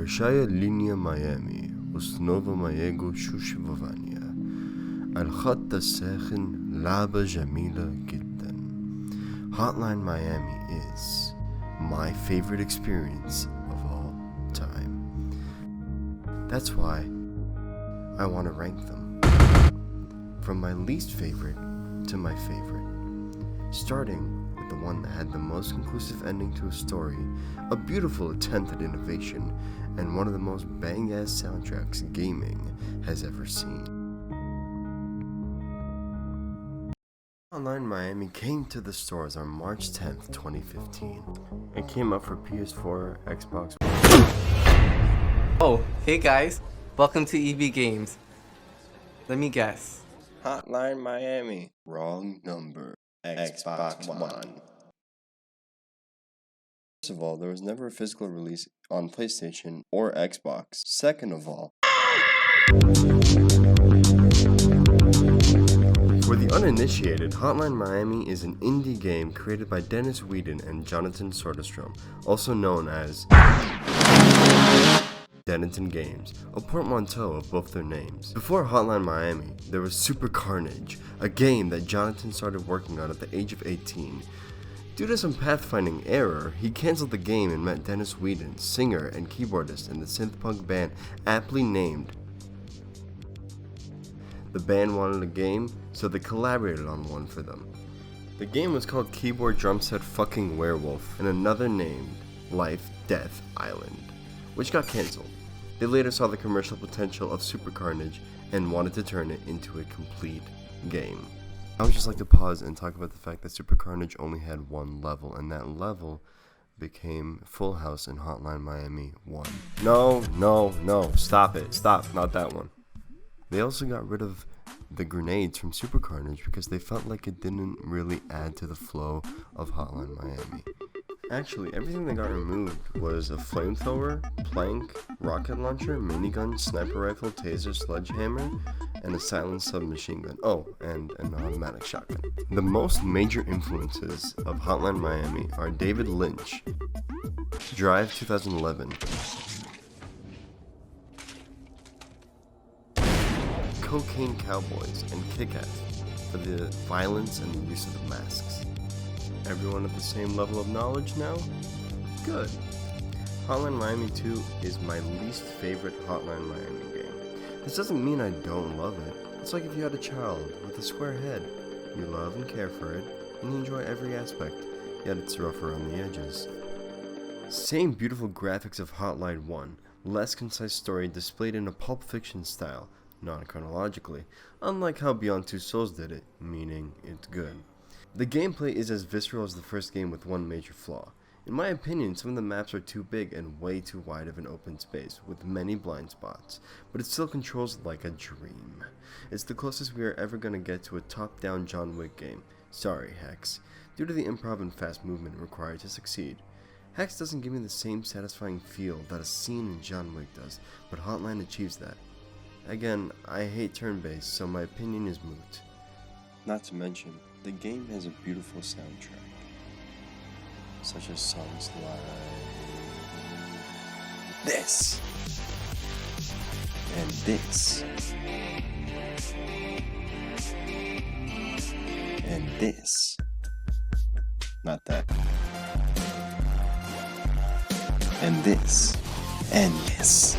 Большая линия Майами, основа моего существования. الخط الساخن لعبة جميلة جدا. Hotline Miami is my favorite experience of all time. That's why I want to rank them from my least favorite to my favorite, starting with the one that had the most conclusive ending to a story, a beautiful attempt at innovation, and one of the most bang-ass soundtracks gaming has ever seen. Hotline Miami came to the stores on March 10th, 2015. It came out for PS4, Xbox. Oh, hey guys, welcome to EB Games. Let me guess. Hotline Miami. Wrong number. Xbox One. First of all, there was never a physical release on PlayStation or Xbox. Second of all, for the uninitiated, Hotline Miami is an indie game created by Dennis Whedon and Jonathan Soderstrom, also known as Denton Games, a portmanteau of both their names. Before Hotline Miami, there was Super Carnage, a game that Jonathan started working on at the age of 18. Due to some pathfinding error, he canceled the game and met Dennis Whedon, singer and keyboardist in the synth-punk band aptly named. The band wanted a game, so they collaborated on one for them. The game was called Keyboard Drumset Fucking Werewolf, and another named Life Death Island, which got cancelled. They later saw the commercial potential of Super Carnage and wanted to turn it into a complete game. I would just like to pause and talk about the fact that Super Carnage only had one level, and that level became Full House in Hotline Miami 1. No, stop it, stop, not that one. They also got rid of the grenades from Super Carnage because they felt like it didn't really add to the flow of Hotline Miami. Actually, everything that got removed was a flamethrower, plank, rocket launcher, minigun, sniper rifle, taser, sledgehammer, and a silenced submachine gun. Oh, and an automatic shotgun. The most major influences of Hotline Miami are David Lynch, Drive 2011, Cocaine Cowboys, and Kick-Ass for the violence and the use of the masks. Everyone at the same level of knowledge now? Good. Hotline Miami 2 is my least favorite Hotline Miami game. This doesn't mean I don't love it. It's like if you had a child with a square head. You love and care for it, and you enjoy every aspect, yet it's rough around the edges. Same beautiful graphics of Hotline 1, less concise story displayed in a Pulp Fiction style, non-chronologically, unlike how Beyond Two Souls did it, meaning it's good. The gameplay is as visceral as the first game with one major flaw. In my opinion, some of the maps are too big and way too wide of an open space, with many blind spots, but it still controls like a dream. It's the closest we are ever going to get to a top-down John Wick game. Sorry, Hex, due to the improv and fast movement required to succeed. Hex doesn't give me the same satisfying feel that a scene in John Wick does, but Hotline achieves that. Again, I hate turn-based, so my opinion is moot. Not to mention, the game has a beautiful soundtrack, such as songs like this, and this, and this, not that, and this, and this.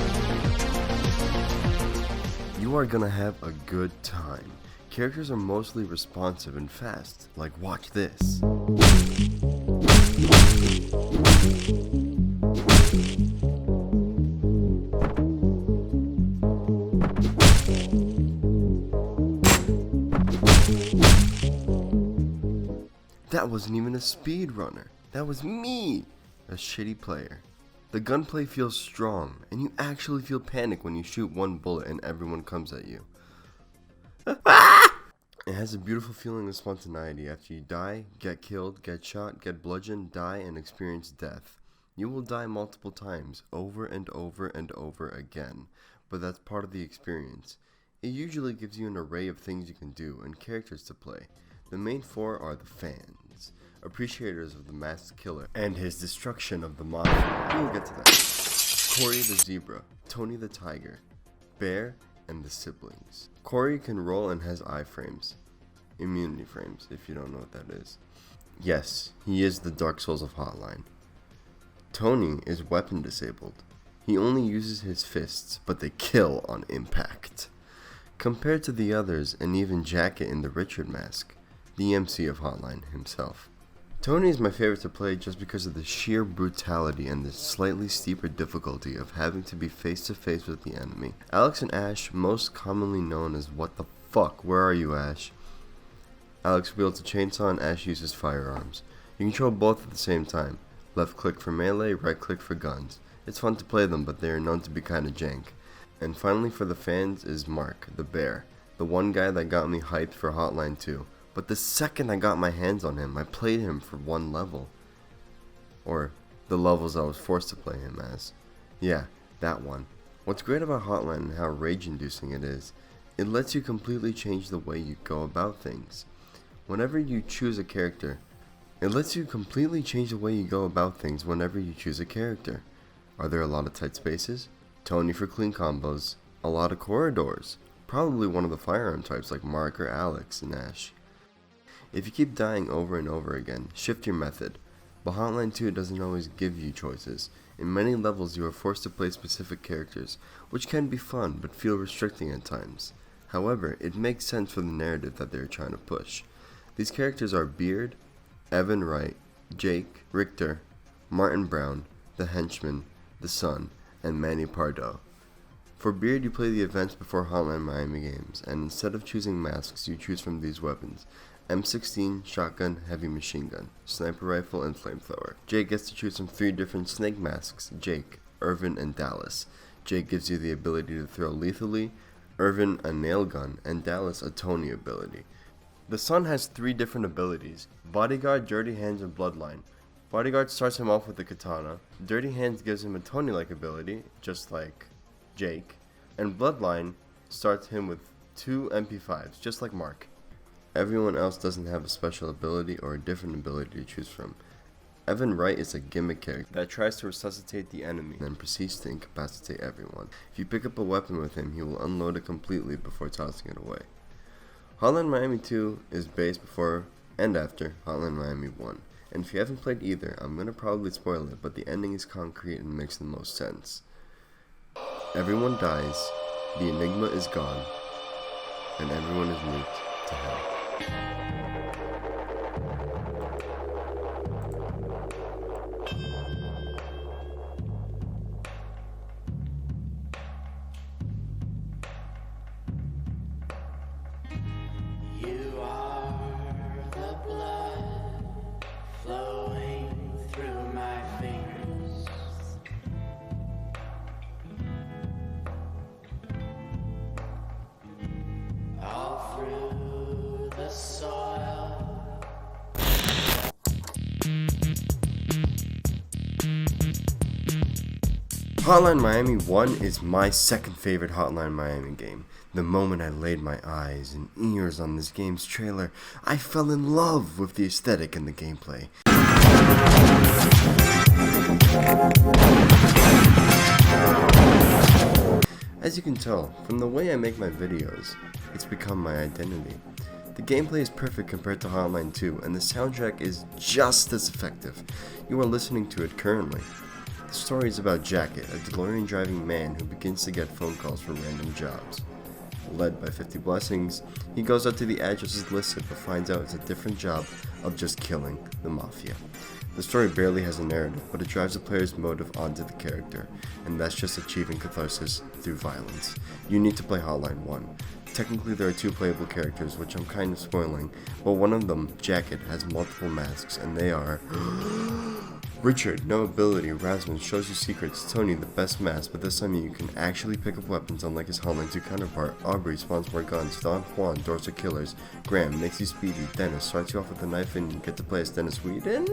You are gonna have a good time. Characters are mostly responsive and fast, like watch this. That wasn't even a speedrunner. That was me, a shitty player. The gunplay feels strong, and you actually feel panic when you shoot one bullet and everyone comes at you. It has a beautiful feeling of spontaneity. After you die, get killed, get shot, get bludgeoned, die, and experience death. You will die multiple times, over and over and over again, but that's part of the experience. It usually gives you an array of things you can do and characters to play. The main four are the fans, appreciators of the masked killer, and his destruction of the mafia. We'll get to that. Corey the zebra, Tony the tiger, Bear, and the siblings. Corey can roll and has iframes. Immunity frames, if you don't know what that is. Yes, he is the Dark Souls of Hotline. Tony is weapon disabled. He only uses his fists, but they kill on impact. Compared to the others, and even Jacket in the Richard mask, the MC of Hotline himself. Tony is my favorite to play just because of the sheer brutality and the slightly steeper difficulty of having to be face to face with the enemy. Alex and Ash, most commonly known as What the Fuck, Where Are You, Ash? Alex wields a chainsaw and Ash uses firearms. You control both at the same time. Left click for melee, right click for guns. It's fun to play them, but they are known to be kinda jank. And finally for the fans is Mark, the bear. The one guy that got me hyped for Hotline 2. But the second I got my hands on him, I played him for one level. Or the levels I was forced to play him as. Yeah, that one. What's great about Hotline and how rage-inducing it is, it lets you completely change the way you go about things. Whenever you choose a character, it lets you completely change the way you go about things whenever you choose a character. Are there a lot of tight spaces? Tony for clean combos. A lot of corridors. Probably one of the firearm types like Mark or Alex and Ash. If you keep dying over and over again, shift your method. But Hotline 2 doesn't always give you choices. In many levels you are forced to play specific characters, which can be fun but feel restricting at times. However, it makes sense for the narrative that they are trying to push. These characters are Beard, Evan Wright, Jake, Richter, Martin Brown, the Henchman, the Sun, and Manny Pardo. For Beard, you play the events before Hotline Miami games, and instead of choosing masks, you choose from these weapons: M16, shotgun, heavy machine gun, sniper rifle, and flamethrower. Jake gets to choose from 3 different snake masks: Jake, Irvin, and Dallas. Jake gives you the ability to throw lethally, Irvin a nail gun, and Dallas a Tony ability. The Sun has 3 different abilities: Bodyguard, Dirty Hands, and Bloodline. Bodyguard starts him off with the katana, Dirty Hands gives him a Tony-like ability, just like Jake, and Bloodline starts him with 2 MP5s, just like Mark. Everyone else doesn't have a special ability or a different ability to choose from. Evan Wright is a gimmick character that tries to resuscitate the enemy and then proceeds to incapacitate everyone. If you pick up a weapon with him, he will unload it completely before tossing it away. Hotline Miami 2 is based before and after Hotline Miami 1. And if you haven't played either, I'm going to probably spoil it, but the ending is concrete and makes the most sense. Everyone dies, the enigma is gone, and everyone is moved to hell. You are the blood flowing through my fingers. All through the soil. Hotline Miami 1 is my second favorite Hotline Miami game. The moment I laid my eyes and ears on this game's trailer, I fell in love with the aesthetic and the gameplay. As you can tell, from the way I make my videos, it's become my identity. The gameplay is perfect compared to Hotline 2, and the soundtrack is just as effective. You are listening to it currently. The story is about Jacket, a DeLorean driving man who begins to get phone calls for random jobs. Led by 50 blessings, he goes out to the addresses listed but finds out it's a different job of just killing the Mafia. The story barely has a narrative, but it drives the player's motive onto the character, and that's just achieving catharsis through violence. You need to play Hotline 1. Technically there are 2 playable characters, which I'm kind of spoiling, but one of them, Jacket, has multiple masks, and they are Richard, no ability. Rasmus shows you secrets. Tony, the best mask, but this time you can actually pick up weapons unlike his Hotline 2 counterpart. Aubrey spawns more guns. Don Juan, doors are killers. Graham makes you speedy. Dennis starts you off with a knife and you get to play as Dennis Whedon.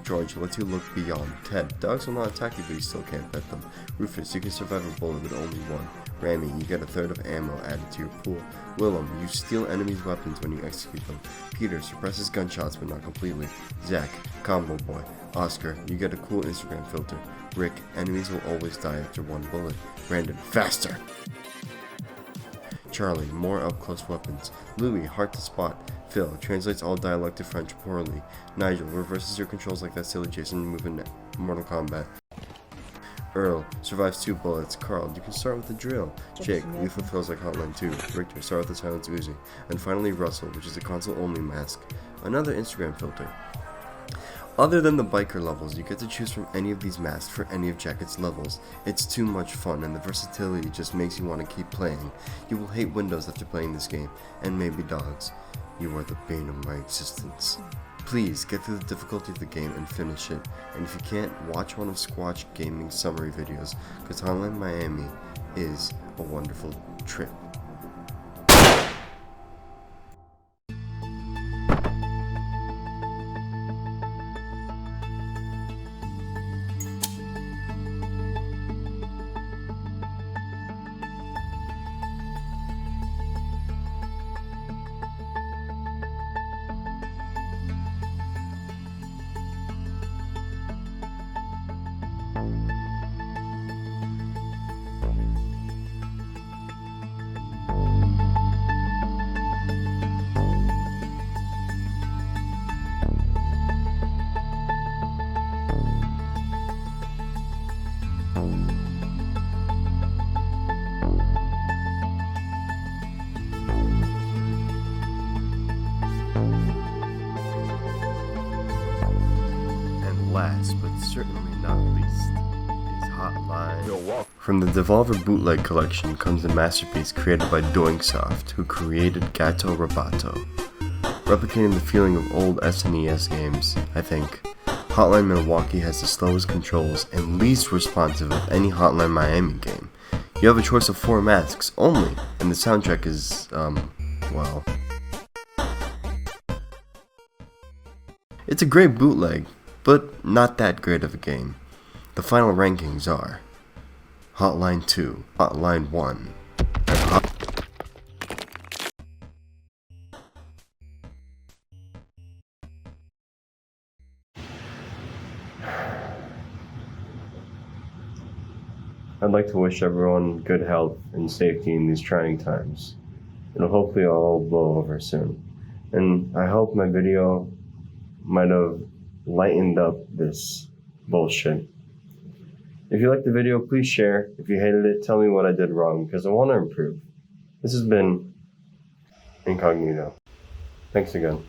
George lets you look beyond. Ted, dogs will not attack you but you still can't pet them. Rufus, you can survive a bullet with only one. Rami, you get a third of ammo added to your pool. Willem, you steal enemies' weapons when you execute them. Peter suppresses gunshots but not completely. Zach, combo boy. Oscar, you get a cool Instagram filter. Rick, enemies will always die after one bullet. Brandon, faster! Charlie, more up-close weapons. Louis, hard to spot. Phil, translates all dialogue to French poorly. Nigel, reverses your controls like that silly Jason move in Mortal Kombat. Earl, survives 2 bullets. Carl, you can start with the drill. Jake, lethal feels like Hotline 2. Victor, start with the silence Uzi. And finally Russell, which is a console-only mask. Another Instagram filter. Other than the biker levels, you get to choose from any of these masks for any of Jacket's levels. It's too much fun, and the versatility just makes you want to keep playing. You will hate Windows after playing this game, and maybe dogs. You are the bane of my existence. Please, get through the difficulty of the game and finish it, and if you can't, watch one of Squatch Gaming's summary videos, because Hotline Miami is a wonderful trip. Last but certainly not least is Hotline. From the Devolver Bootleg Collection comes a masterpiece created by Doinksoft, who created Gato Roboto. Replicating the feeling of old SNES games, I think, Hotline Milwaukee has the slowest controls and least responsive of any Hotline Miami game. You have a choice of 4 masks only, and the soundtrack is, well... It's a great bootleg, but not that great of a game. The final rankings are Hotline 2, Hotline 1, and I'd like to wish everyone good health and safety in these trying times. It'll hopefully all blow over soon. And I hope my video might have lightened up this bullshit. If you liked the video, please share. If you hated it, tell me what I did wrong, because I want to improve. This has been Incognito. Thanks again.